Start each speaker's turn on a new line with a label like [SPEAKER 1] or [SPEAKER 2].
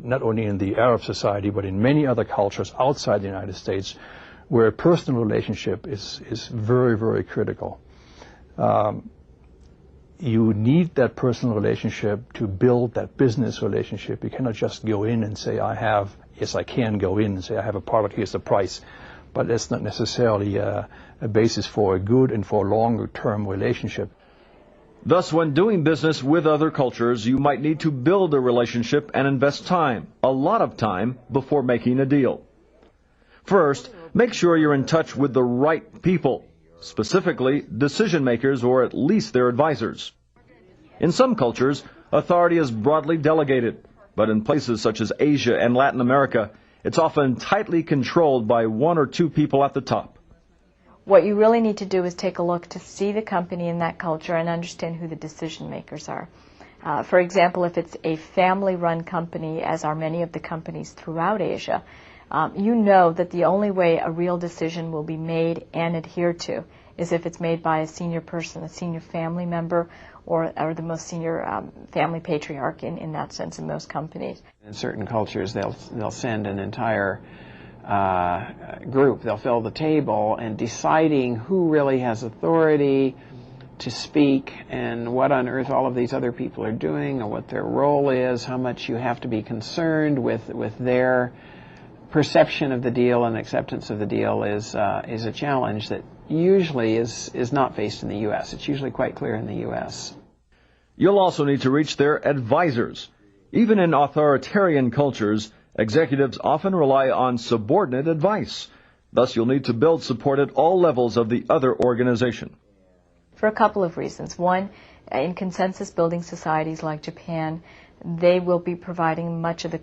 [SPEAKER 1] not only in the Arab society, but in many other cultures outside the United States, where a personal relationship is very, very critical. You need that personal relationship to build that business relationship. You cannot just go in and say, yes, I can go in and say, I have a product, here's the price. But that's not necessarily a basis for a good and for a longer-term relationship.
[SPEAKER 2] Thus, when doing business with other cultures, you might need to build a relationship and invest time, a lot of time, before making a deal. First, make sure you're in touch with the right people, specifically decision makers or at least their advisors. In some cultures, authority is broadly delegated, but in places such as Asia and Latin America, it's often tightly controlled by one or two people at the top.
[SPEAKER 3] What you really need to do is take a look to see the company in that culture and understand who the decision makers are. For example, if it's a family-run company, as are many of the companies throughout Asia, you know that the only way a real decision will be made and adhered to is if it's made by a senior person, a senior family member, or the most senior family patriarch in that sense in most companies.
[SPEAKER 4] In certain cultures, they'll send an entire group. They'll fill the table, and deciding who really has authority to speak and what on earth all of these other people are doing or what their role is, how much you have to be concerned with their perception of the deal and acceptance of the deal is a challenge that usually is not faced in the U.S. It's usually quite clear in the U.S.
[SPEAKER 2] You'll also need to reach their advisors. Even in authoritarian cultures, executives often rely on subordinate advice. Thus, you'll need to build support at all levels of the other organization.
[SPEAKER 3] For a couple of reasons. One, in consensus building societies like Japan, they will be providing much of the